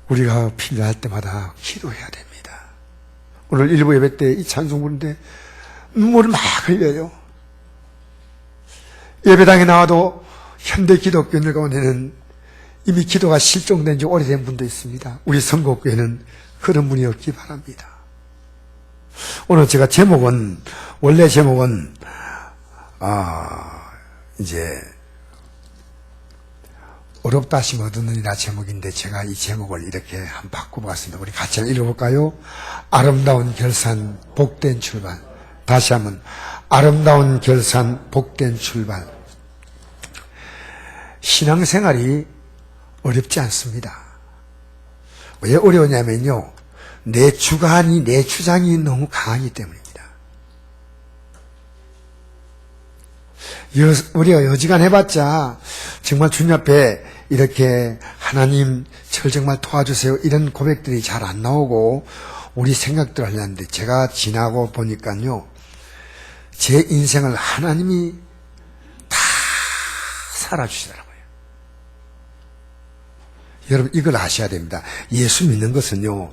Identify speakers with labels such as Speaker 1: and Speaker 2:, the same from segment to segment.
Speaker 1: 우리가 필요할 때마다 기도해야 됩니다. 오늘 일부 예배 때 이 찬송 부르는데 눈물을 막 흘려요. 예배당에 나와도 현대 기독교인들 가운데는 이미 기도가 실종된 지 오래된 분도 있습니다. 우리 선곡교회는 그런 분이 없기 바랍니다. 오늘 제가 원래 제목은 이제 어렵다 하시면 얻느니라 제목인데 제가 이 제목을 이렇게 한번 바꿔봤습니다. 우리 같이 한번 읽어볼까요? 아름다운 결산, 복된 출발. 다시 한번 아름다운 결산, 복된 출발. 신앙생활이 어렵지 않습니다. 왜 어려우냐면요, 내 주관이, 내 주장이 너무 강하기 때문입니다. 우리가 여지간 해봤자 정말 주님 앞에 이렇게 하나님 저를 정말 도와주세요 이런 고백들이 잘 안 나오고 우리 생각들 하려는데, 제가 지나고 보니까요, 제 인생을 하나님이 다 살아주시더라고요. 여러분, 이걸 아셔야 됩니다. 예수 믿는 것은요,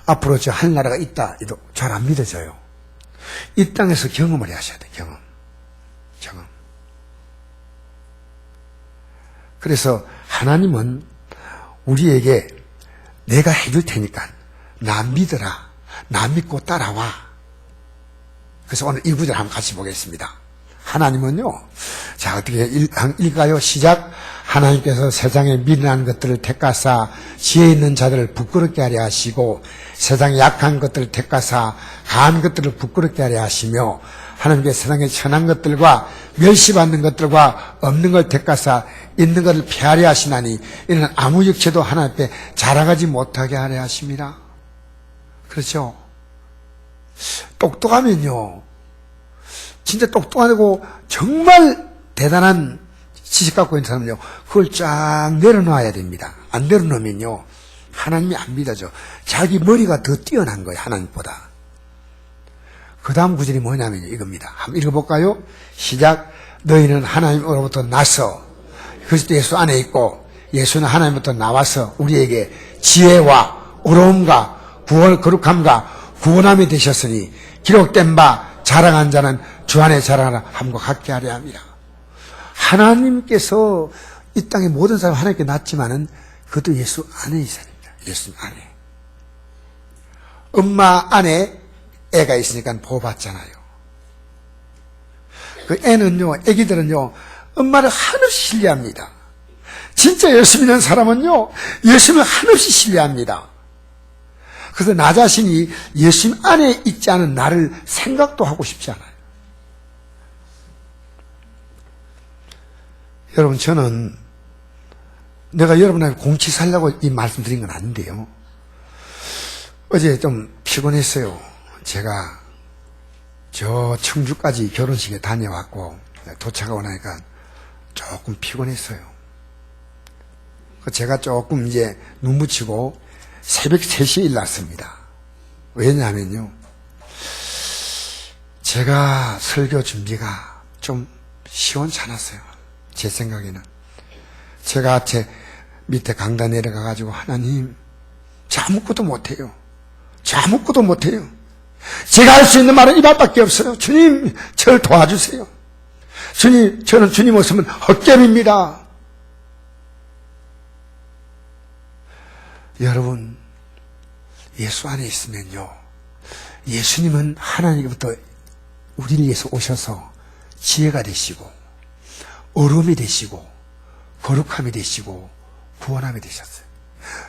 Speaker 1: 앞으로 저 하늘나라가 있다 이도 잘 안 믿어져요. 이 땅에서 경험을 하셔야 돼요. 경험. 그래서 하나님은 우리에게 내가 해줄 테니까 나 믿어라, 나 믿고 따라와. 그래서 오늘 이 구절 한번 같이 보겠습니다. 하나님은요, 자, 어떻게 읽어요? 시작. 하나님께서 세상에 미련한 것들을 택하사 지혜 있는 자들을 부끄럽게 하려 하시고, 세상에 약한 것들을 택하사 강한 것들을 부끄럽게 하려 하시며, 하나님께서 세상에 천한 것들과 멸시받는 것들과 없는 걸 택하사 있는 것을 폐하려 하시나니, 이는 아무 육체도 하나님 앞에 자랑하지 못하게 하려 하십니다. 그렇죠? 똑똑하면요, 진짜 똑똑하고 정말 대단한 지식 갖고 있는 사람은요, 그걸 쫙 내려놔야 됩니다. 안 내려놓으면요, 하나님이 안 믿어져. 자기 머리가 더 뛰어난 거예요, 하나님보다. 그 다음 구절이 뭐냐면 이겁니다. 한번 읽어볼까요? 시작. 너희는 하나님으로부터 나서 그리스도 예수 안에 있고, 예수는 하나님부터 나와서 우리에게 지혜와 어려움과 구원, 거룩함과 구원함이 되셨으니 기록된 바 자랑한 자는 주 안에 자랑하라 함과 같게 하려 합니다. 하나님께서 이 땅의 모든 사람 하나님께 낳지만은 그것도 예수 안에 있습니다. 예수 안에. 엄마 안에 애가 있으니까 보호받잖아요. 그 애는요, 애기들은요, 엄마를 한없이 신뢰합니다. 진짜 예수 믿는 사람은요, 예수님을 한없이 신뢰합니다. 그래서 나 자신이 예수님 안에 있지 않은 나를 생각도 하고 싶지 않아요. 여러분, 저는 내가 여러분에게 공치 살려고 이 말씀 드린 건 아닌데요, 어제 좀 피곤했어요. 제가 저 청주까지 결혼식에 다녀왔고 도착하고 나니까 조금 피곤했어요. 제가 조금 이제 눈 붙이고 새벽 3시에 일어났습니다. 왜냐하면요, 제가 설교 준비가 좀 시원찮았어요. 제 생각에는. 제가 제 밑에 강단 내려가가지고, 하나님, 저 아무것도 못해요. 저 아무것도 못해요. 제가 할 수 있는 말은 이 말밖에 없어요. 주님, 저를 도와주세요. 주님, 저는 주님 없으면 헛개입니다. 여러분, 예수 안에 있으면요, 예수님은 하나님부터 우리를 위해서 오셔서 지혜가 되시고, 어려움이 되시고, 거룩함이 되시고, 구원함이 되셨어요.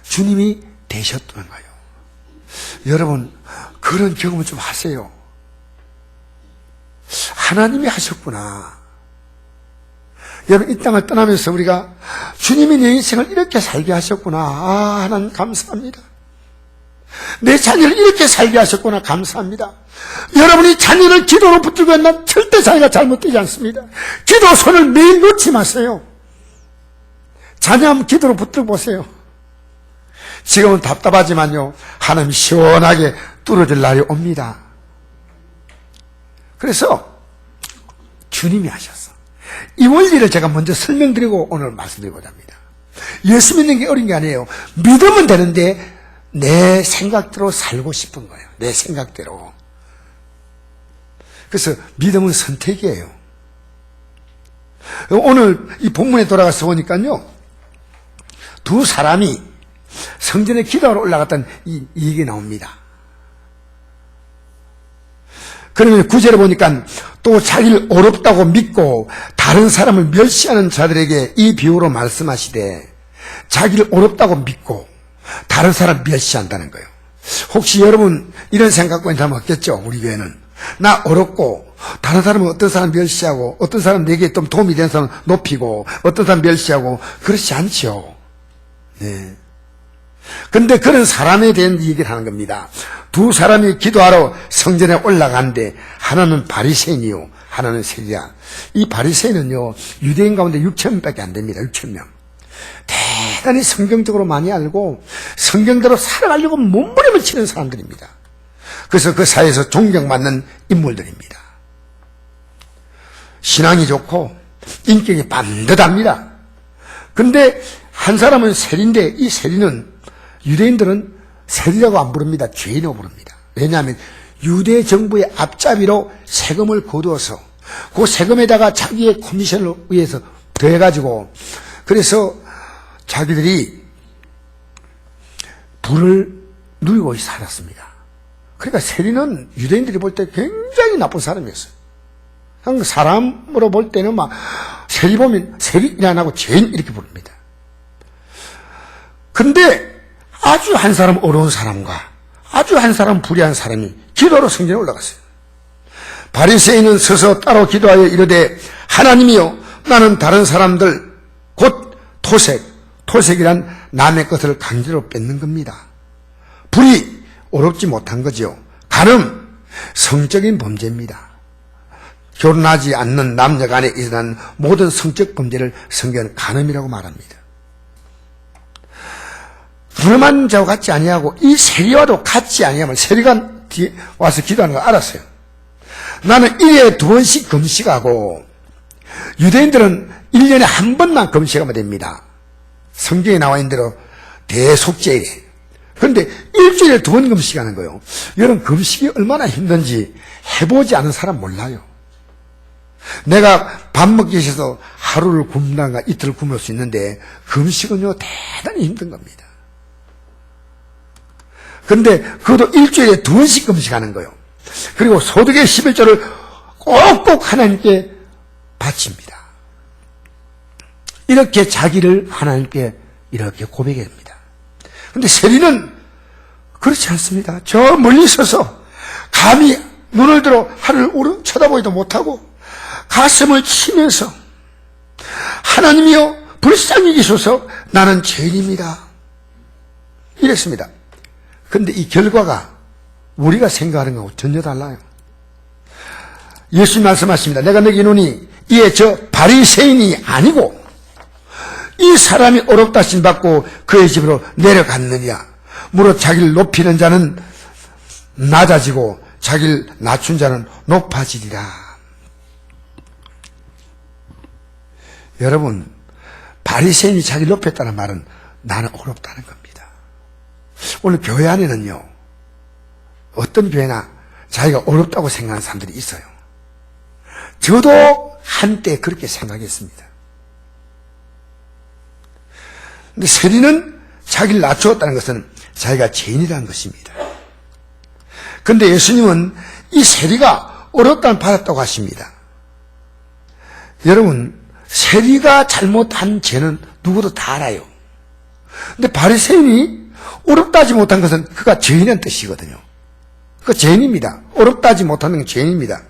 Speaker 1: 주님이 되셨다는 거예요. 여러분, 그런 경험을 좀 하세요. 하나님이 하셨구나. 여러분, 이 땅을 떠나면서 우리가 주님이 내 인생을 이렇게 살게 하셨구나. 아, 하나님 감사합니다. 내 자녀를 이렇게 살게 하셨구나. 감사합니다. 여러분이 자녀를 기도로 붙들고 있는 절대 자녀가 잘못되지 않습니다. 기도 손을 매일 놓지 마세요. 자녀 한번 기도로 붙들고 보세요. 지금은 답답하지만요, 하나님 시원하게 뚫어질 날이 옵니다. 그래서 주님이 하셨어. 이 원리를 제가 먼저 설명드리고 오늘 말씀드리고자 합니다. 예수 믿는 게 어려운 게 아니에요. 믿으면 되는데 내 생각대로 살고 싶은 거예요. 내 생각대로. 그래서 믿음은 선택이에요. 오늘 이 본문에 돌아가서 보니까요, 두 사람이 성전에 기도하러 올라갔다는 이 얘기 나옵니다. 그러면 9절에 보니까 또 자기를 어렵다고 믿고 다른 사람을 멸시하는 자들에게 이 비유로 말씀하시되, 자기를 어렵다고 믿고 다른 사람 멸시한다는 거예요. 혹시 여러분 이런 생각 갖고 있는 사람 없겠죠? 우리 교회는 나 어렵고 다른 사람은 어떤 사람 멸시하고 어떤 사람 내게 좀 도움이 되는 사람 높이고 어떤 사람 멸시하고 그렇지 않죠. 네. 근데 그런 사람에 대한 얘기를 하는 겁니다. 두 사람이 기도하러 성전에 올라가는데 하나는 바리새인이요 하나는 세리야. 이 바리새인은요 유대인 가운데 6,000명밖에 안 됩니다. 6,000명. 대단히 성경적으로 많이 알고 성경대로 살아가려고 몸부림을 치는 사람들입니다. 그래서 그 사이에서 존경받는 인물들입니다. 신앙이 좋고 인격이 반듯합니다. 근데 한 사람은 세리인데 이 세리는 유대인들은 세리라고 안 부릅니다. 죄인이라고 부릅니다. 왜냐하면 유대 정부의 앞잡이로 세금을 거두어서 그 세금에다가 자기의 커미션을 위해서 더해가지고 그래서 자기들이 부를 누리고 살았습니다. 그러니까 세리는 유대인들이 볼 때 굉장히 나쁜 사람이었어요. 사람으로 볼 때는 막 세리 보면 세리일 안 하고 죄인 이렇게 부릅니다. 근데 아주 한 사람 어려운 사람과 아주 한 사람 불의한 사람이 기도로 성전에 올라갔어요. 바리새인은 서서 따로 기도하여 이르되 하나님이여 나는 다른 사람들 곧 토색이란 남의 것을 강제로 뺏는 겁니다. 불의 어렵지 못한 거죠. 간음 성적인 범죄입니다. 결혼하지 않는 남녀 간에 일어난 모든 성적 범죄를 성경은 간음이라고 말합니다. 그러만 저와 같지 아니하고 이 세리와도 같지 아니하면 세리가 와서 기도하는 걸 알았어요. 나는 1년에 2번씩 금식하고 유대인들은 1년에 한 번만 금식하면 됩니다. 성경에 나와 있는 대로 대속죄일에. 그런데 일주일에 2번 금식하는 거예요. 여러분 금식이 얼마나 힘든지 해보지 않은 사람 몰라요. 내가 밥 먹기 싫어서 하루를 굶다가 이틀을 굶을 수 있는데 금식은요 대단히 힘든 겁니다. 근데 그것도 일주일에 2번씩 금식하는 거예요. 그리고 소득의 11조를 꼭꼭 하나님께 바칩니다. 이렇게 자기를 하나님께 이렇게 고백합니다. 근데 세리는 그렇지 않습니다. 저 멀리 서서 감히 눈을 들어 하늘을 쳐다보지도 못하고 가슴을 치면서 하나님이여 불쌍히 여기소서 나는 죄인입니다. 이랬습니다. 근데 이 결과가 우리가 생각하는 것하고 전혀 달라요. 예수님 말씀하십니다. 내가 너에게 이르노니 이에 저 바리새인이 아니고 이 사람이 어렵다 하심 받고 그의 집으로 내려갔느니라. 무릇 자기를 높이는 자는 낮아지고 자기를 낮춘 자는 높아지리라. 여러분 바리새인이 자기를 높였다는 말은 나는 어렵다는 겁니다. 오늘 교회 안에는요 어떤 교회나 자기가 어렵다고 생각하는 사람들이 있어요. 저도 한때 그렇게 생각했습니다. 근데 세리는 자기를 낮추었다는 것은 자기가 죄인이라는 것입니다. 그런데 예수님은 이 세리가 어렵다는 받았다고 하십니다. 여러분 세리가 잘못한 죄는 누구도 다 알아요. 근데 바리새인이 어렵다 하지 못한 것은 그가 죄인이라는 뜻이거든요. 그 죄인입니다. 어렵다 하지 못하는 건 죄인입니다.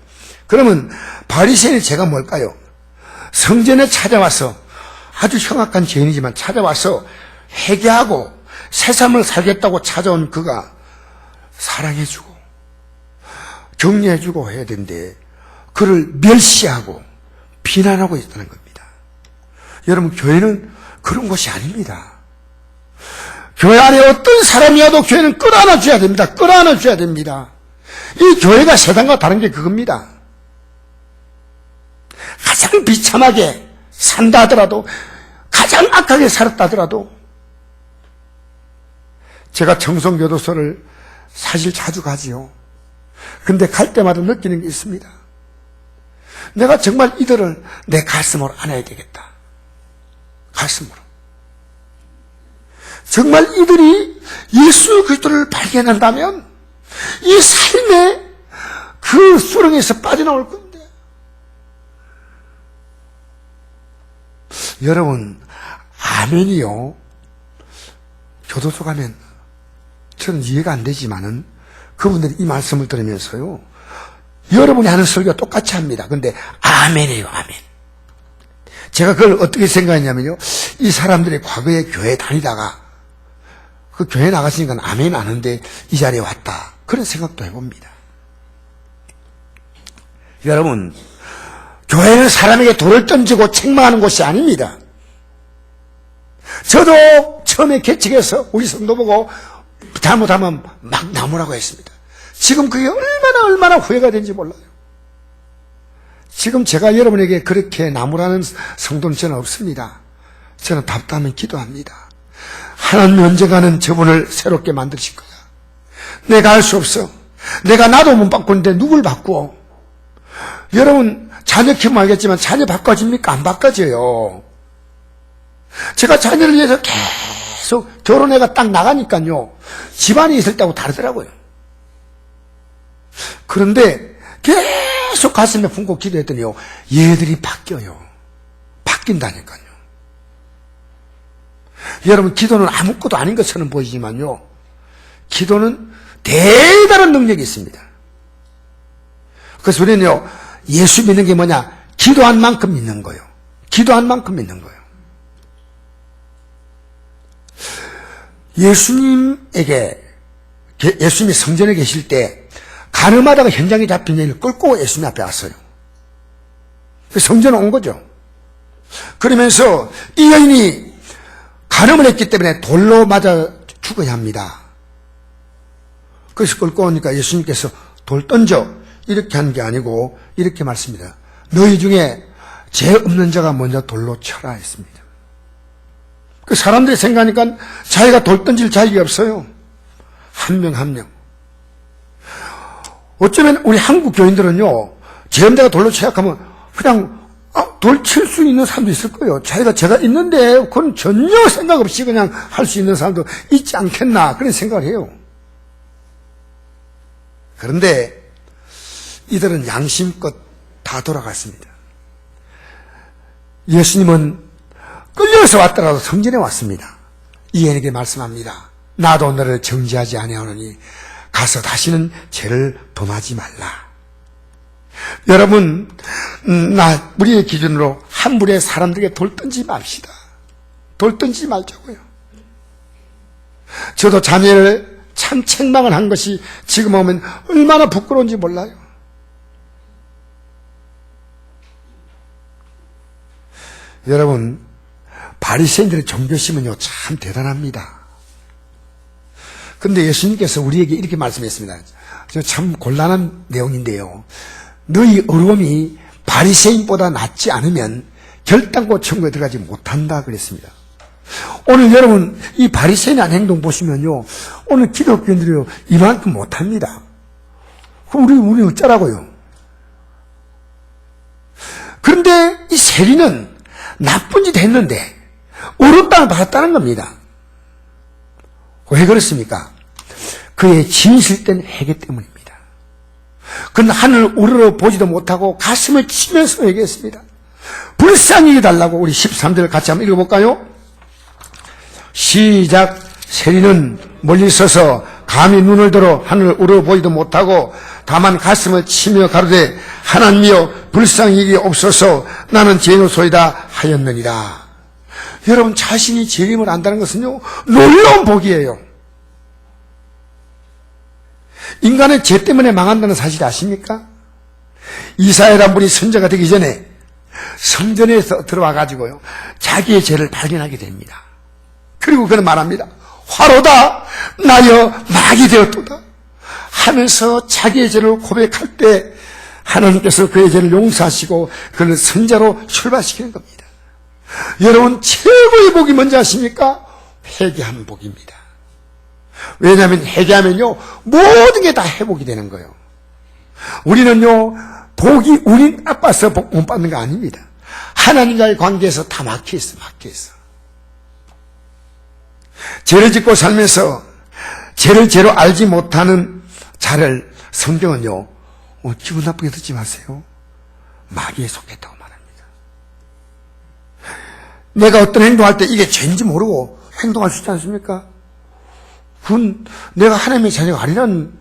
Speaker 1: 그러면 바리새인의 죄가 뭘까요? 성전에 찾아와서 아주 흉악한 죄인이지만 찾아와서 회개하고 새 삶을 살겠다고 찾아온 그가 사랑해주고 격려해주고 해야 되는데 그를 멸시하고 비난하고 있다는 겁니다. 여러분 교회는 그런 것이 아닙니다. 교회 안에 어떤 사람이라도 교회는 끌어안아줘야 됩니다. 끌어안아줘야 됩니다. 이 교회가 세상과 다른 게 그겁니다. 가장 비참하게 산다 하더라도 가장 악하게 살았다 하더라도 제가 청송교도소를 사실 자주 가지요. 근데 갈 때마다 느끼는 게 있습니다. 내가 정말 이들을 내 가슴으로 안아야 되겠다. 가슴으로. 정말 이들이 예수 그리스도를 발견한다면 이 삶의 그 수렁에서 빠져나올 건데. 여러분, 아멘이요. 교도소 가면 저는 이해가 안 되지만은 그분들이 이 말씀을 들으면서요, 여러분이 하는 설교가 똑같이 합니다. 근데 아멘이에요, 아멘. 제가 그걸 어떻게 생각했냐면요, 이 사람들이 과거에 교회 다니다가 그 교회 나갔으니까 아멘 아는데 이 자리에 왔다, 그런 생각도 해봅니다. 여러분, 교회는 사람에게 돌을 던지고 책망하는 곳이 아닙니다. 저도 처음에 개척해서 우리 성도 보고 잘못하면 막 나무라고 했습니다. 지금 그게 얼마나 후회가 되는지 몰라요. 지금 제가 여러분에게 그렇게 나무라는 성도는 저는 없습니다. 저는 답답하면 기도합니다. 하나님 언젠가는 저분을 새롭게 만드실 거야. 내가 할 수 없어. 내가 나도 못 바꾸는데 누굴 바꾸어? 여러분, 자녀 키우면 알겠지만 자녀 바꿔집니까? 안 바꿔져요. 제가 자녀를 위해서 계속 결혼해가 딱 나가니까요, 집안에 있을 때하고 다르더라고요. 그런데 계속 가슴에 품고 기도했더니요, 얘들이 바뀌어요. 바뀐다니까요. 여러분, 기도는 아무것도 아닌 것처럼 보이지만요, 기도는 대단한 능력이 있습니다. 그래서 우리는요, 예수 믿는 게 뭐냐? 기도한 만큼 믿는 거예요. 기도한 만큼 믿는 거예요. 예수님이 성전에 계실 때 가늠하다가 현장에 잡힌 여인을 끌고 예수님 앞에 왔어요. 성전에 온 거죠. 그러면서 이 여인이 가늠을 했기 때문에 돌로 맞아 죽어야 합니다. 그래서 끌고 오니까 예수님께서 돌 던져, 이렇게 한 게 아니고 이렇게 말씀합니다. 너희 중에 죄 없는 자가 먼저 돌로 쳐라 했습니다. 그 사람들이 생각하니까 자기가 돌 던질 자격이 없어요. 한 명 한 명. 어쩌면 우리 한국 교인들은요, 죄 없는 자가 돌로 쳐약하면 그냥 돌 칠 수 있는 사람도 있을 거예요. 제가 있는데 그건 전혀 생각 없이 그냥 할 수 있는 사람도 있지 않겠나, 그런 생각을 해요. 그런데 이들은 양심껏 다 돌아갔습니다. 예수님은 끌려서 왔더라도 성전에 왔습니다. 이 여인에게 말씀합니다. 나도 너를 정죄하지 아니하노니 가서 다시는 죄를 범하지 말라. 여러분, 우리의 기준으로 한 무리의 사람들에게 돌 던지지 맙시다. 돌 던지지 말자고요. 저도 자녀를 참 책망을 한 것이 지금 오면 얼마나 부끄러운지 몰라요. 여러분, 바리새인들의 종교심은요, 참 대단합니다. 그런데 예수님께서 우리에게 이렇게 말씀했습니다. 참 곤란한 내용인데요, 너희 어려움이 바리새인보다 낫지 않으면 결단코 천국에 들어가지 못한다 그랬습니다. 오늘 여러분, 이 바리새인의 행동 보시면요, 오늘 기독교인들이요, 이만큼 못합니다. 그럼 우리 어쩌라고요? 그런데 이 세리는 나쁜 짓 했는데 옳은 땅을 받았다는 겁니다. 왜 그렇습니까? 그의 진실된 회개 때문입니다. 그는 하늘을 우러러 보지도 못하고 가슴을 치면서 회개했습니다. 불쌍히 해달라고. 우리 13절을 같이 한번 읽어볼까요? 시작. 세리는 멀리 서서 감히 눈을 들어 하늘을 우러러 보지도 못하고 다만 가슴을 치며 가로되 하나님이여 불쌍히 여기옵소서 나는 죄인이소이다 하였느니라. 여러분, 자신이 죄임을 안다는 것은요, 놀라운 복이에요. 인간은 죄 때문에 망한다는 사실 아십니까? 이사야란 분이 선지자가 되기 전에 성전에서 들어와 가지고요, 자기의 죄를 발견하게 됩니다. 그리고 그는 말합니다. 화로다 나여 막이 되었도다 하면서 자기의 죄를 고백할 때 하나님께서 그의 죄를 용서하시고 그를 선자로 출발시키는 겁니다. 여러분, 최고의 복이 뭔지 아십니까? 회개하는 복입니다. 왜냐하면 회개하면요, 모든 게 다 회복이 되는 거예요. 우리는요, 복이 우린 나빠서 복 못 받는 거 아닙니다. 하나님과의 관계에서 다 막혀있어. 죄를 짓고 살면서 죄를 죄로 알지 못하는 자를 성경은요, 기분 나쁘게 듣지 마세요. 마귀에 속했다고 말합니다. 내가 어떤 행동할 때 이게 죄인지 모르고 행동할 수 있지 않습니까? 그건 내가 하나님의 자녀가 아니라는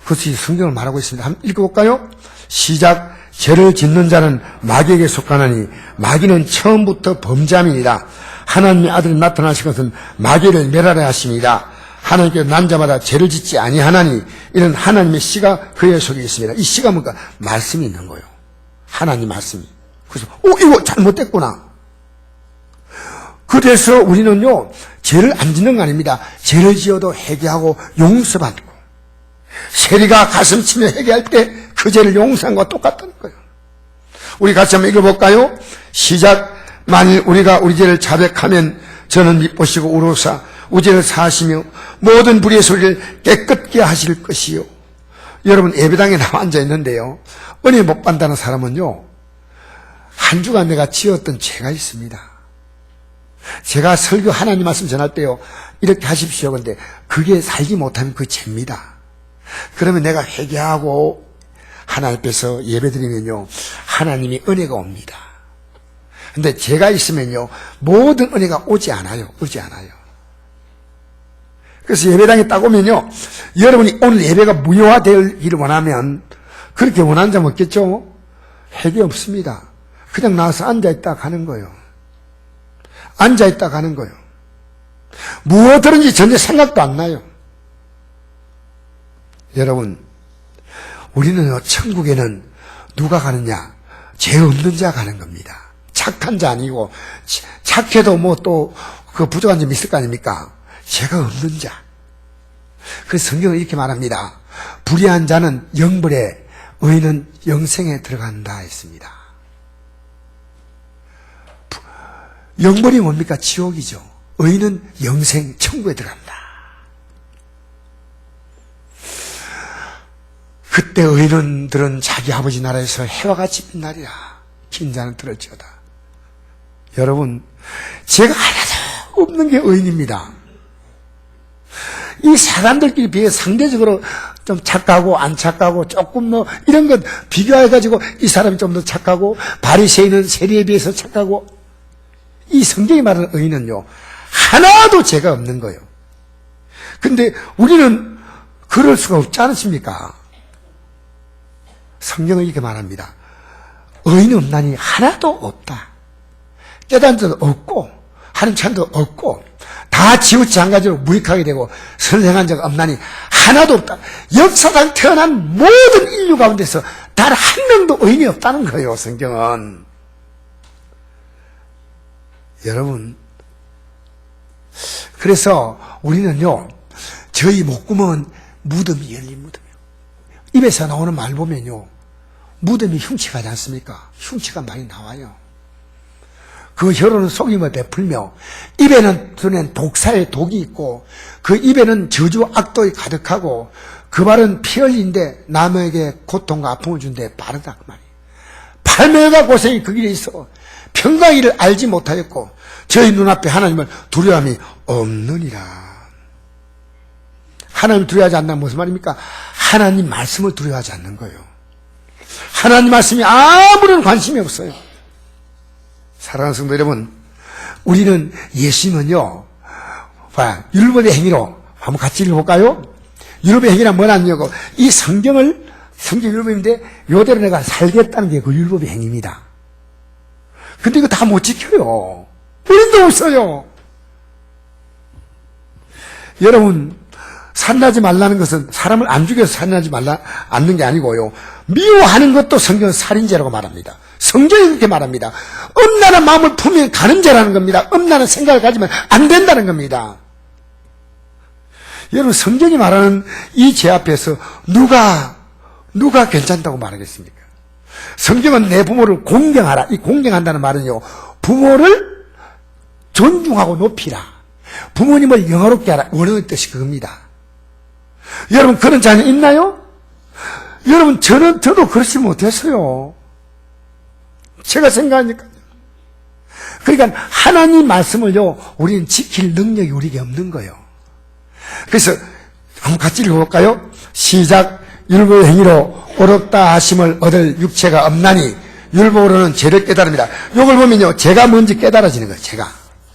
Speaker 1: 것이 성경을 말하고 있습니다. 한번 읽어볼까요? 시작. 죄를 짓는 자는 마귀에게 속하나니 마귀는 처음부터 범죄함이니라. 하나님의 아들이 나타나신 것은 마귀를 멸하려 하십니다. 하나님께서 난 자마다 죄를 짓지 아니하나니 이는 하나님의 씨가 그의 속에 있습니다. 이 씨가 뭔가 말씀이 있는 거예요. 하나님 말씀이. 그래서 이거 잘못됐구나. 그래서 우리는요, 죄를 안 짓는 거 아닙니다. 죄를 지어도 회개하고 용서받고, 세리가 가슴 치며 회개할 때 그 죄를 용서한 것과 똑같다는 거예요. 우리 같이 한번 읽어볼까요? 시작. 만일 우리가 우리 죄를 자백하면 저는 미쁘시고 우로사 우리 죄를 사하시며 모든 불의의 소리를 깨끗게 하실 것이요. 여러분, 예배당에 나와 앉아있는데요, 은혜 못 받는다는 사람은요, 한 주간 내가 지었던 죄가 있습니다. 제가 설교 하나님 말씀 전할 때요, 이렇게 하십시오. 근데 그게 살지 못하면 그 죄입니다. 그러면 내가 회개하고 하나님 앞에서 예배드리면요, 하나님이 은혜가 옵니다. 근데 죄가 있으면요, 모든 은혜가 오지 않아요. 그래서 예배당에 딱 오면요, 여러분이 오늘 예배가 무효화되기를 원하면, 그렇게 원하는 자는 없겠죠? 회개 없습니다. 그냥 나와서 앉아있다 가는 거예요. 무엇들은지 전혀 생각도 안 나요. 여러분, 우리는 천국에는 누가 가느냐? 죄 없는 자 가는 겁니다. 착한 자 아니고, 착해도 뭐 또 그 부족한 점이 있을 거 아닙니까? 죄가 없는 자. 그래서 성경은 이렇게 말합니다. 불의한 자는 영벌에, 의인은 영생에 들어간다 했습니다. 영벌이 뭡니까? 지옥이죠. 의인은 영생, 천국에 들어간다. 그때 의인들은 자기 아버지 나라에서 해와 같이 빛나리라. 긴 자는 들을지어다. 여러분, 죄가 하나도 없는 게 의인입니다. 이 사람들끼리 비해 상대적으로 좀 착하고 안 착하고 조금 뭐 이런 것 비교해가지고 이 사람이 좀 더 착하고, 바리새인은 세리에 비해서 착하고, 이 성경이 말하는 의인은요, 하나도 죄가 없는 거예요. 근데 우리는 그럴 수가 없지 않습니까? 성경은 이렇게 말합니다. 의인은 없나니 하나도 없다. 깨달은 자도 없고, 하는 찬도 없고, 다 지우치 한 가지로 무익하게 되고, 선생한 자가 없나니 하나도 없다. 역사상 태어난 모든 인류 가운데서 단 한 명도 의인이 없다는 거예요, 성경은. 여러분, 그래서 우리는요, 저희 목구멍은 무덤이 열린 무덤이에요. 입에서 나오는 말 보면요, 무덤이 흉측하지 않습니까? 흉측한 말이 나와요. 그 혀로는 속임을 베풀며, 입에는 두는 독사의 독이 있고, 그 입에는 저주 악독이 가득하고, 그 발은 피 흘린데 남에게 고통과 아픔을 준데 빠르다 그 말이에요. 팔매가 고생이 그 길에 있어 평강이를 알지 못하였고, 저희 눈앞에 하나님을 두려움이 없느니라. 하나님 두려워하지 않는 무슨 말입니까? 하나님 말씀을 두려워하지 않는 거예요. 하나님 말씀이 아무런 관심이 없어요. 사랑하는 성도 여러분, 우리는 예수님은요, 율법의 행위로 한번 같이 읽어볼까요? 율법의 행위란 뭐냐고, 이 성경 율법인데 요대로 내가 살겠다는 게 그 율법의 행위입니다. 근데 이거 다 못 지켜요. 본인도 없어요. 여러분, 살인하지 말라는 것은 사람을 안 죽여서 살인하지 않는 게 아니고요, 미워하는 것도 성경은 살인죄라고 말합니다. 성경이 그렇게 말합니다. 음란한 마음을 품으면 가는 죄라는 겁니다. 음란한 생각을 가지면 안 된다는 겁니다. 여러분, 성경이 말하는 이 죄 앞에서 누가 괜찮다고 말하겠습니까? 성경은 내 부모를 공경하라. 이 공경한다는 말은요, 부모를 존중하고 높이라. 부모님을 영화롭게 하라. 원하는 뜻이 그겁니다. 여러분 그런 자녀 있나요? 여러분 저도 그렇지 못했어요. 제가 생각하니까. 그러니까 하나님 말씀을요 우리는 지킬 능력이 우리에게 없는 거예요. 그래서 한번 같이 읽어볼까요? 시작. 율법의 행위로 옳다 하심을 얻을 육체가 없나니 율법으로는 죄를 깨달습니다. 이걸 보면요 죄가 뭔지 깨달아지는 거예요.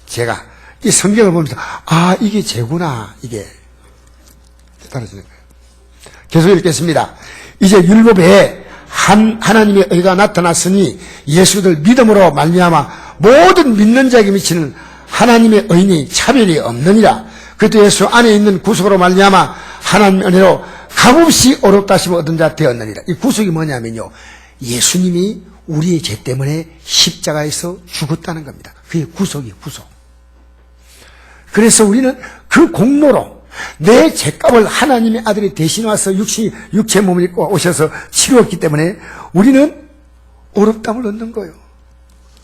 Speaker 1: 제가 이 성경을 보면서 아 이게 죄구나 이게 깨달아지는 거예요. 계속 읽겠습니다. 이제 율법에 하나님의 의가 나타났으니 예수를 믿음으로 말미암아 모든 믿는 자에게 미치는 하나님의 의니 차별이 없느니라. 그때 예수 안에 있는 구속으로 말미암아 하나님의 은혜로 값없이 어렵다 하심을 얻은 자 되었느니라. 이 구속이 뭐냐면요 예수님이 우리의 죄 때문에 십자가에서 죽었다는 겁니다. 그게 구속이에요. 구속. 그래서 우리는 그 공로로 내 죄값을 하나님의 아들이 대신 와서 육체 몸을 입고 오셔서 치루었기 때문에 우리는 어렵담을 얻는 거예요.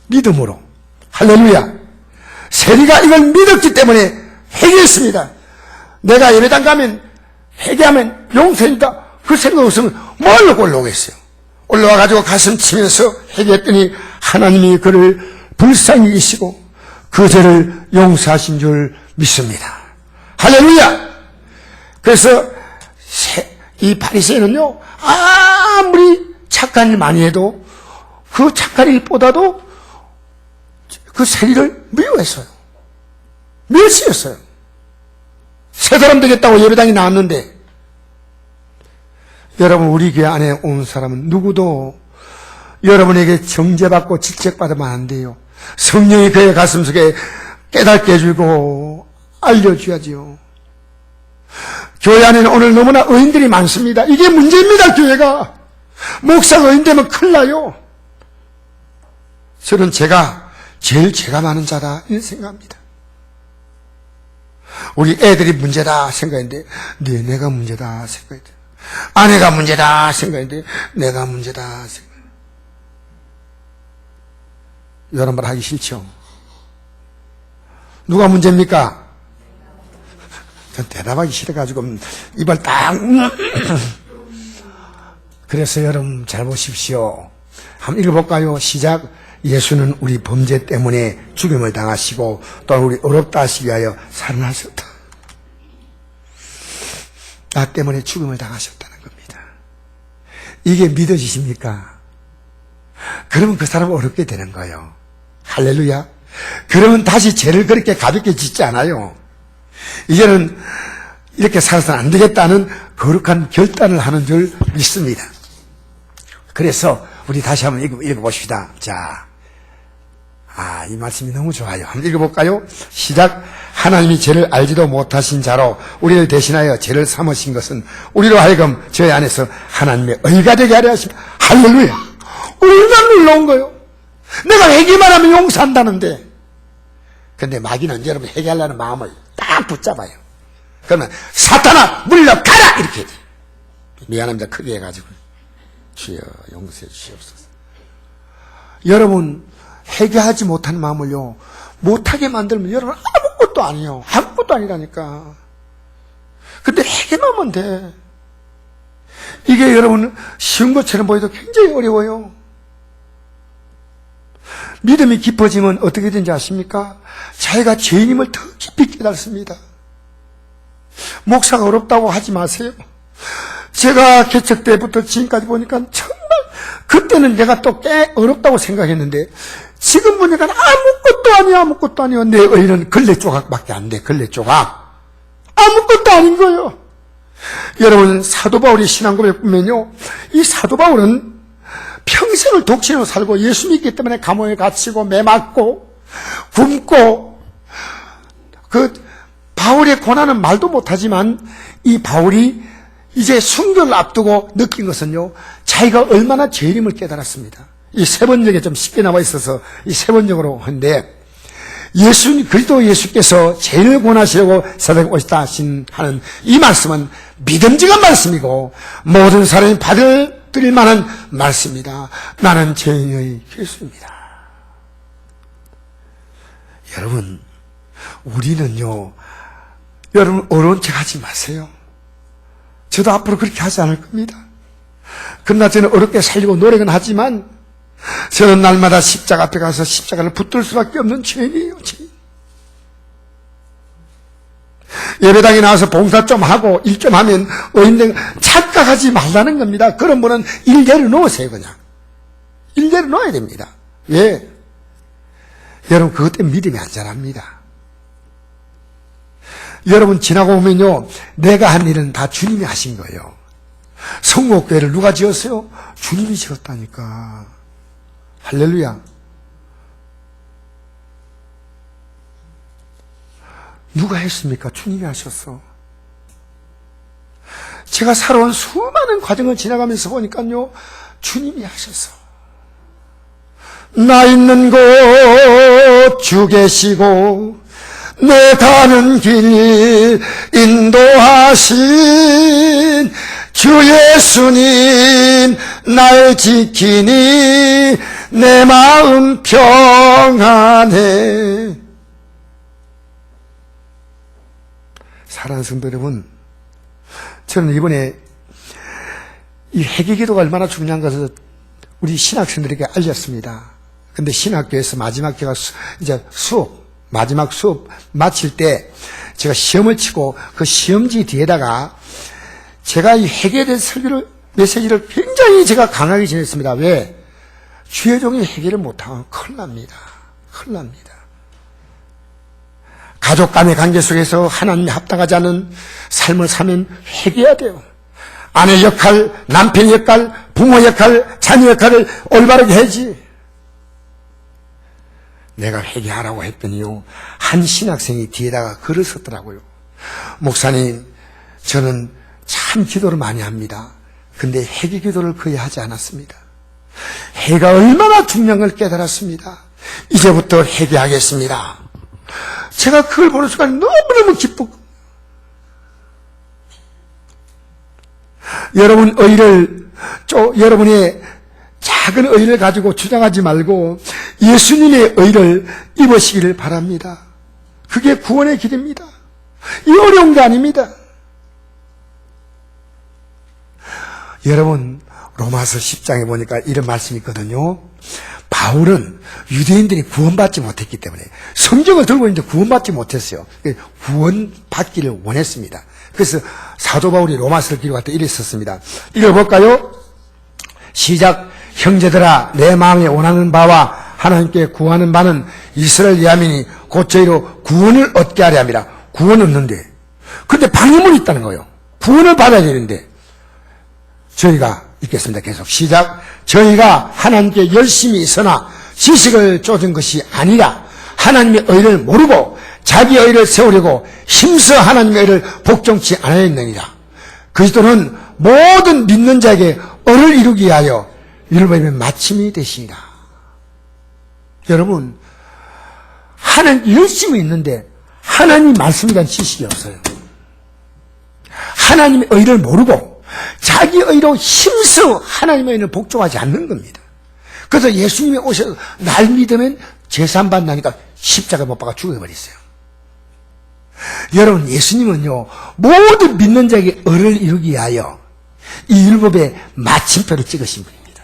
Speaker 1: 믿음으로. 할렐루야. 세리가 이걸 믿었기 때문에 회개했습니다. 내가 예배당 가면 회개하면 용서니까 그 생각 없으면 뭘로 올라오겠어요. 올라와가지고 가슴 치면서 회개했더니 하나님이 그를 불쌍히 여기시고 그 죄를 용서하신 줄 믿습니다. 할렐루야. 그래서 이 바리새인은요 아무리 착한 일 많이 해도 그 착한 일보다도 그 세리를 미워했어요. 멸시했어요. 새 사람 되겠다고 예배당에 나왔는데 여러분 우리 교회 안에 온 사람은 누구도 여러분에게 정죄받고 질책받으면 안 돼요. 성령이 그의 가슴속에 깨닫게 해주고 알려줘야지요. 교회 안에는 오늘 너무나 의인들이 많습니다. 이게 문제입니다. 교회가 목사가 의인 되면 큰일 나요. 저는 제일 죄가 많은 자다 이런 생각합니다. 우리 애들이 문제다 생각했는데 내가 문제다 생각했대. 아내가 문제다 생각했는데 내가 문제다 생각했대. 이런 말 하기 싫죠. 누가 문제입니까? 전 대답하기 싫어가지고 입을 딱 그래서 여러분 잘 보십시오. 한번 읽어볼까요? 시작. 예수는 우리 범죄 때문에 죽임을 당하시고 또 우리 어렵다 하시기 위하여 살아나셨다. 나 때문에 죽임을 당하셨다는 겁니다. 이게 믿어지십니까? 그러면 그 사람은 어렵게 되는 거예요. 할렐루야. 그러면 다시 죄를 그렇게 가볍게 짓지 않아요. 이제는 이렇게 살아서는 안 되겠다는 거룩한 결단을 하는 줄 믿습니다. 그래서 우리 다시 한번 읽어봅시다. 자, 이 말씀이 너무 좋아요. 한번 읽어볼까요? 시작. 하나님이 죄를 알지도 못하신 자로 우리를 대신하여 죄를 삼으신 것은 우리로 하여금 저희 안에서 하나님의 의가 되게 하려 하십니다. 할렐루야. 얼마나 놀라운 거예요. 내가 회개만 하면 용서한다는데. 근데 마귀는 여러분 회개하려는 마음을 딱 붙잡아요. 그러면 사탄아 물러가라 이렇게 해야지. 미안합니다. 크게 해가지고. 주여 용서해 주시옵소서. 여러분 회개하지 못하는 마음을요 못하게 만들면 여러분 아무것도 아니에요. 아무것도 아니라니까. 근데 회개만 하면 돼. 이게 여러분 쉬운 것처럼 보여도 굉장히 어려워요. 믿음이 깊어지면 어떻게 되는지 아십니까? 자기가 죄인임을 더 깊이 깨닫습니다. 목사가 어렵다고 하지 마세요. 제가 개척 때부터 지금까지 보니까 정말 그때는 내가 또 꽤 어렵다고 생각했는데 지금 보니까 아무것도 아니에요. 내 의는 걸레 조각밖에 안 돼. 걸레 조각. 아무것도 아닌 거예요. 여러분 사도 바울의 신앙고백 보면요 이 사도 바울은 평생을 독신으로 살고 예수 믿기 때문에 감옥에 갇히고 매맞고 굶고 그 바울의 고난은 말도 못하지만 이 바울이 이제 순교를 앞두고 느낀 것은요 자기가 얼마나 죄인임을 깨달았습니다. 이 세 번역에 좀 쉽게 나와 있어서 이 세 번역으로 하는데 그리스도 예수께서 죄인을 구원하시려고 세상에 오셨다 하는 이 말씀은 믿음직한 말씀이고 모든 사람이 받아들일 만한 말씀입니다. 나는 죄인의 예수입니다. 여러분 우리는요, 여러분 어려운 척 하지 마세요. 저도 앞으로 그렇게 하지 않을 겁니다. 그러나 저는 어렵게 살려고 노력은 하지만 저는 날마다 십자가 앞에 가서 십자가를 붙들 수밖에 없는 죄인이에요. 죄인. 예배당에 나와서 봉사 좀 하고 일 좀 하면 의인된 착각하지 말라는 겁니다. 그런 분은 일 내려놓으세요. 그냥 일 내려놓아야 됩니다. 왜? 여러분 그것 때문에 믿음이 안 자랍니다. 여러분 지나고 보면요, 내가 한 일은 다 주님이 하신 거예요. 성목교회를 누가 지었어요? 주님이 지었다니까. 할렐루야. 누가 했습니까? 주님이 하셨어. 제가 살아온 수많은 과정을 지나가면서 보니까요, 주님이 하셨어. 나 있는 곳 주 계시고 내 가는 길 인도하신 주 예수님 날 지키니 내 마음 평안해. 사랑하는 성도 여러분, 저는 이번에 이 회개기도가 얼마나 중요한 것을 우리 신학생들에게 알렸습니다. 근데 신학교에서 마지막 제가 이제 마지막 수업 마칠 때 제가 시험을 치고 그 시험지 뒤에다가 제가 이 회개에 대한 설교를, 메시지를 굉장히 제가 강하게 전했습니다. 왜? 주의 종이 회개를 못하면 큰일 납니다. 큰일 납니다. 가족 간의 관계 속에서 하나님에 합당하지 않은 삶을 사면 회개해야 돼요. 아내 역할, 남편 역할, 부모 역할, 자녀 역할을 올바르게 해야지. 내가 회개하라고 했더니요, 한 신학생이 뒤에다가 글을 썼더라고요. 목사님, 저는 참 기도를 많이 합니다. 근데 회개 기도를 거의 하지 않았습니다. 회개가 얼마나 중요한 걸 깨달았습니다. 이제부터 회개하겠습니다. 제가 그걸 보는 순간 너무너무 기쁘고, 여러분 여러분의 작은 의를 가지고 주장하지 말고 예수님의 의를 입으시기를 바랍니다. 그게 구원의 길입니다. 이 어려운 게 아닙니다. 여러분, 로마서 10장에 보니까 이런 말씀이 있거든요. 바울은 유대인들이 구원받지 못했기 때문에 성경을 들고 있는데 구원받지 못했어요. 구원받기를 원했습니다. 그래서 사도 바울이 로마서를 기록할 때 이렇게 썼습니다. 읽어볼까요? 시작. 형제들아, 내 마음에 원하는 바와 하나님께 구하는 바는 이스라엘 야민이 곧 저희로 구원을 얻게 하려 함이라. 구원 얻는데, 근데 방해물이 있다는 거예요. 구원을 받아야 되는데, 저희가 읽겠습니다. 계속 시작. 저희가 하나님께 열심히 있으나 지식을 쫓은 것이 아니라 하나님의 의를 모르고 자기 의를 세우려고 힘써 하나님의 의를 복종치 않았느니라. 그리스도는 모든 믿는 자에게 의를 이루기 위하여 율법의 마침이 되시니라. 여러분, 하나님 열심히 있는데 하나님 말씀에 대한 지식이 없어요. 하나님의 의를 모르고 자기 의로 힘써 하나님의 의를 복종하지 않는 겁니다. 그래서 예수님이 오셔서 날 믿으면 재산받나니까 십자가 못 박아 죽여버렸어요. 여러분, 예수님은요, 모든 믿는 자에게 의를 이루기 위하여 이 율법의 마침표를 찍으신 분입니다.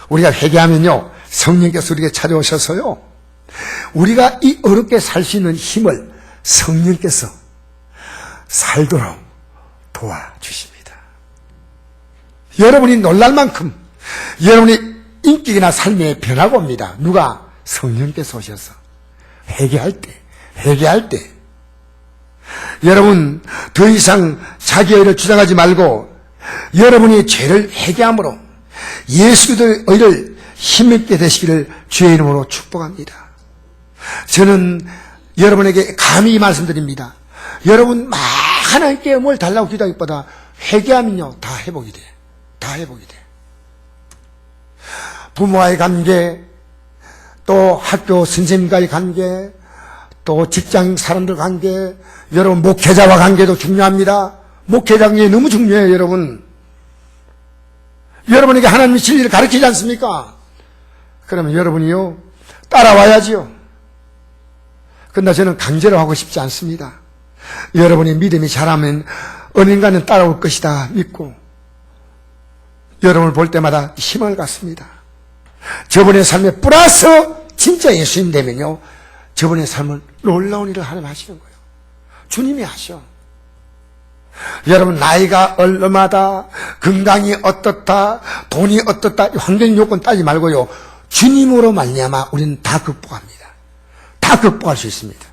Speaker 1: 우리가 회개하면요, 성령께서 우리에게 찾아오셔서요, 우리가 이 어렵게 살 수 있는 힘을 성령께서 살도록 도와주십니다. 여러분이 놀랄 만큼 여러분의 인격이나 삶에 변화가 옵니다. 누가? 성령께서 오셔서 회개할 때 여러분 더 이상 자기의 의를 주장하지 말고 여러분이 죄를 회개함으로 예수 그리스도의 의를 힘있게 되시기를 주의 이름으로 축복합니다. 저는 여러분에게 감히 말씀드립니다. 여러분 막 하나님께 뭘 달라고 기도하기보다 회개하면요 다 회복이 돼. 다 회복이 돼. 부모와의 관계, 또 학교 선생님과의 관계, 또 직장 사람들 관계, 여러분 목회자와 관계도 중요합니다. 목회자 관계 너무 중요해요. 여러분, 여러분에게 하나님의 진리를 가르치지 않습니까? 그러면 여러분이요 따라와야지요. 그러나 저는 강제로 하고 싶지 않습니다. 여러분의 믿음이 자라면 언젠가는 따라올 것이다 믿고 여러분을 볼 때마다 힘을 갖습니다. 저분의 삶에 플러스 진짜 예수님 되면요, 저분의 삶은 놀라운 일을 하나님 하시는 거예요. 주님이 하셔. 여러분, 나이가 얼마다, 건강이 어떻다, 돈이 어떻다, 환경 요건 따지 말고요, 주님으로 말미암아 우리는 다 극복합니다. 다 극복할 수 있습니다.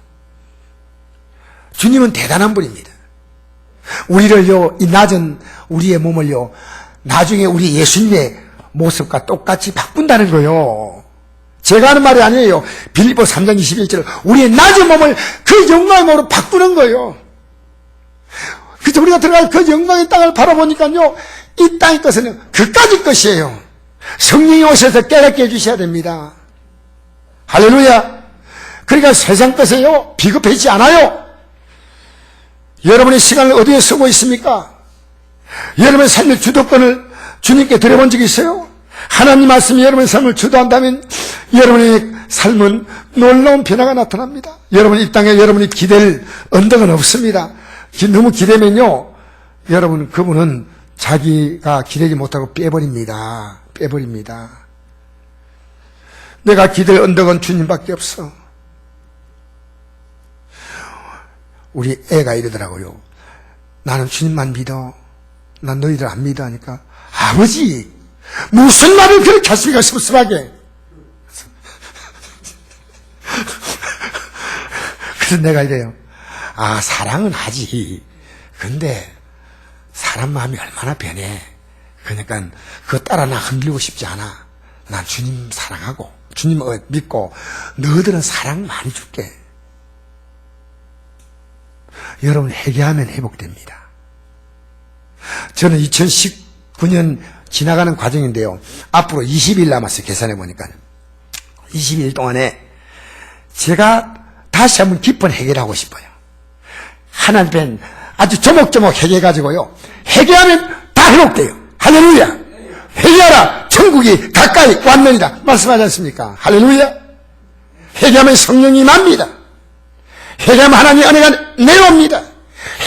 Speaker 1: 주님은 대단한 분입니다. 우리를요, 이 낮은 우리의 몸을요, 나중에 우리 예수님의 모습과 똑같이 바꾼다는 거예요. 제가 하는 말이 아니에요. 빌립보 3장 21절, 우리의 낮은 몸을 그 영광으로 바꾸는 거예요. 그래서 우리가 들어갈 그 영광의 땅을 바라보니까요, 이 땅의 것은 그까지 것이에요. 성령이 오셔서 깨닫게 해주셔야 됩니다. 할렐루야. 그러니까 세상 것에요, 비겁해지지 않아요. 여러분의 시간을 어디에 쓰고 있습니까? 여러분의 삶의 주도권을 주님께 드려본 적이 있어요? 하나님 말씀이 여러분의 삶을 주도한다면 여러분의 삶은 놀라운 변화가 나타납니다. 여러분 이 땅에 여러분이 기댈 언덕은 없습니다. 너무 기대면요, 여러분 그분은 자기가 기대지 못하고 빼버립니다. 내가 기댈 언덕은 주님밖에 없어. 우리 애가 이러더라고요. 나는 주님만 믿어. 난 너희들 안 믿어 하니까, 아버지 무슨 말을 그렇게 하십니까, 섭섭하게. 그래서 내가 이래요. 아, 사랑은 하지. 근데 사람 마음이 얼마나 변해. 그러니까 그거 따라 나 흔들리고 싶지 않아. 난 주님 사랑하고 주님 믿고 너희들은 사랑 많이 줄게. 여러분 회개하면 회복됩니다. 저는 2019년 지나가는 과정인데요, 앞으로 20일 남았어요. 계산해 보니까 20일 동안에 제가 다시 한번 깊은 회개를 하고 싶어요. 하나님 아주 조목조목 회개해가지고요, 회개하면 다 회복돼요. 할렐루야. 회개하라, 천국이 가까이 왔느니라 말씀하지 않습니까? 할렐루야. 회개하면 성령이 납니다. 회개하면 하나님의 은혜가 내려옵니다.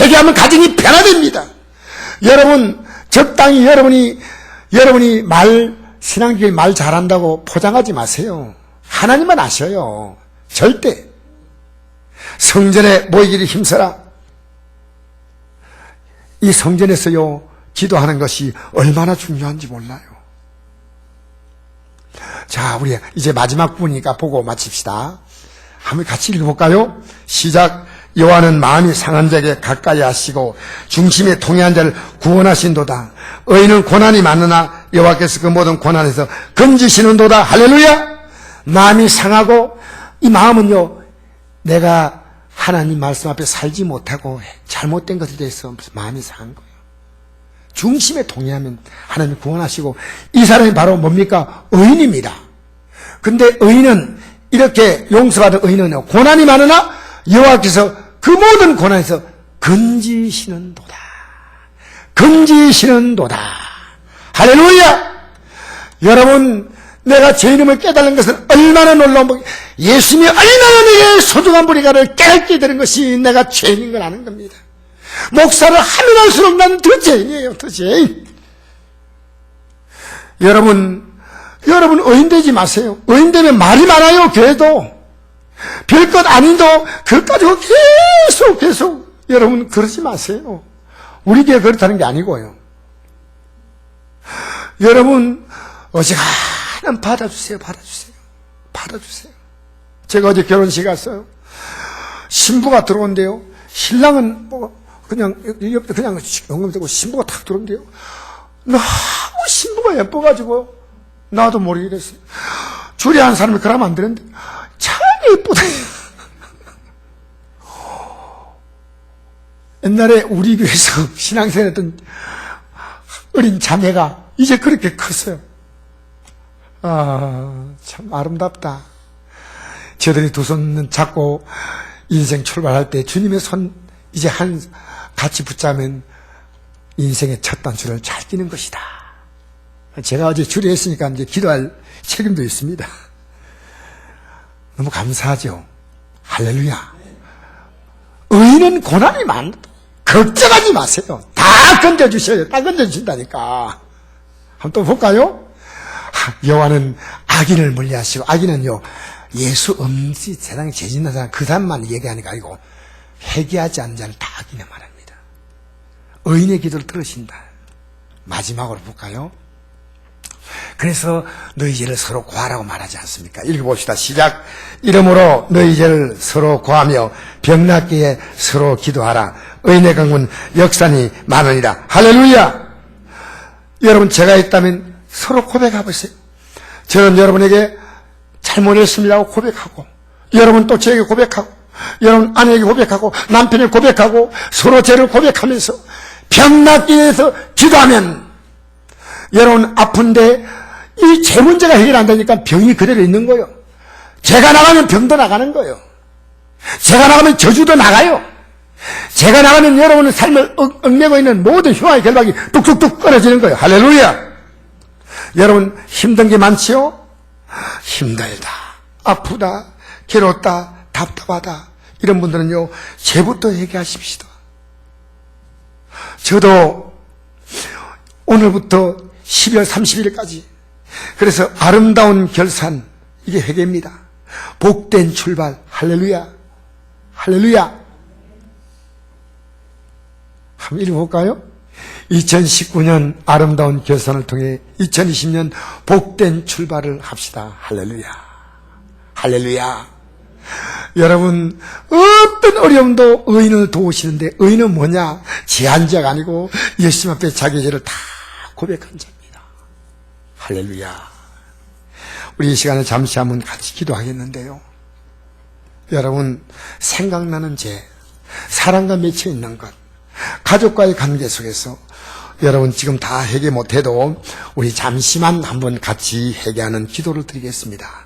Speaker 1: 회개하면 가정이 변화됩니다. 여러분 적당히 여러분이 신앙적인 말 잘한다고 포장하지 마세요. 하나님만 아셔요. 절대. 성전에 모이기를 힘써라. 이 성전에서요, 기도하는 것이 얼마나 중요한지 몰라요. 자, 우리 이제 마지막 부분이니까 보고 마칩시다. 한번 같이 읽어볼까요? 시작. 여호와는 마음이 상한 자에게 가까이 하시고 중심에 통해한 자를 구원하신도다. 의인은 고난이 많으나 여호와께서 그 모든 고난에서 건지시는도다. 할렐루야. 마음이 상하고, 이 마음은요, 내가 하나님 말씀 앞에 살지 못하고 잘못된 것에 대해서 마음이 상한 거예요. 중심에 통해하면 하나님 구원하시고, 이 사람이 바로 뭡니까? 의인입니다. 근데 의인은, 이렇게 용서받은 의인은 고난이 많으나 여호와께서 그 모든 고난에서 건지시는도다. 할렐루야. 여러분, 내가 제 이름을 깨달은 것은 얼마나 놀라운 분, 예수님이 얼마나 내게 소중한 분이가를 깨닫게 되는 것이 내가 죄인인 걸 아는 겁니다. 목사를 하면 할수록 나는 더 죄인이에요. 더 죄인. 여러분 의인 되지 마세요. 의인 되면 말이 많아요. 교회도 별것 아닌도 그것 가지고 계속 여러분 그러지 마세요. 우리 교회 그렇다는 게 아니고요. 여러분 어지간하면 받아주세요. 제가 어제 결혼식 갔어요. 신부가 들어온대요. 신랑은 그냥 영감되고 신부가 탁 들어온대요. 너무 신부가 예뻐가지고 나도 모르게 됐어요. 줄이 한 사람이 그러면 안 되는데 참 예쁘다. 옛날에 우리 교회에서 신앙생활 했던 어린 자매가 이제 그렇게 컸어요. 참 아름답다. 저들이 두 손은 잡고 인생 출발할 때 주님의 손 이제 같이 붙자면 인생의 첫 단추를 잘 끼는 것이다. 제가 어제 주례했으니까 이제 기도할 책임도 있습니다. 너무 감사하죠. 할렐루야. 의인은 고난이 많아도 걱정하지 마세요. 다 건져주셔요. 다 건져주신다니까. 한번 또 볼까요? 여호와는 악인을 멀리하시고, 악인은요 예수 없는 세상에 죄짓는 사람 그 사람만 얘기하는 게 아니고 회개하지 않는 자를 다 악인에 말합니다. 의인의 기도를 들으신다. 마지막으로 볼까요? 그래서 너희 죄를 서로 고하라고 말하지 않습니까? 읽어봅시다. 시작. 이러므로 너희 죄를 서로 고하며 병낫기에 서로 기도하라. 의인의 강문 역산이 많으니라. 할렐루야. 여러분, 제가 있다면 서로 고백해보세요. 저는 여러분에게 잘못했습니다고 고백하고, 여러분 또 저에게 고백하고, 여러분 아내에게 고백하고, 남편에게 고백하고, 서로 죄를 고백하면서 병낫기 위해서 기도하면, 여러분 아픈데 이 죄 문제가 해결 안 되니까 병이 그대로 있는 거예요. 죄가 나가면 병도 나가는 거예요. 죄가 나가면 저주도 나가요. 죄가 나가면 여러분의 삶을 얽매고 있는 모든 흉악의 결박이 뚝뚝뚝 끊어지는 거예요. 할렐루야. 여러분 힘든 게 많지요? 힘들다, 아프다, 괴롭다, 답답하다, 이런 분들은요 죄부터 회개하십시다. 저도 오늘부터 12월 30일까지 그래서 아름다운 결산, 이게 회개입니다. 복된 출발. 할렐루야. 할렐루야. 한번 읽어볼까요? 2019년 아름다운 결산을 통해 2020년 복된 출발을 합시다. 할렐루야. 할렐루야. 여러분 어떤 어려움도 의인을 도우시는데, 의인은 뭐냐? 제한자가 아니고 예수님 앞에 자기 죄를 다 고백한 자입니다. 할렐루야. 우리 이 시간에 잠시 한번 같이 기도하겠는데요, 여러분 생각나는 죄, 사랑과 맺혀 있는 것, 가족과의 관계 속에서 여러분 지금 다 회개 못해도 우리 잠시만 한번 같이 회개하는 기도를 드리겠습니다.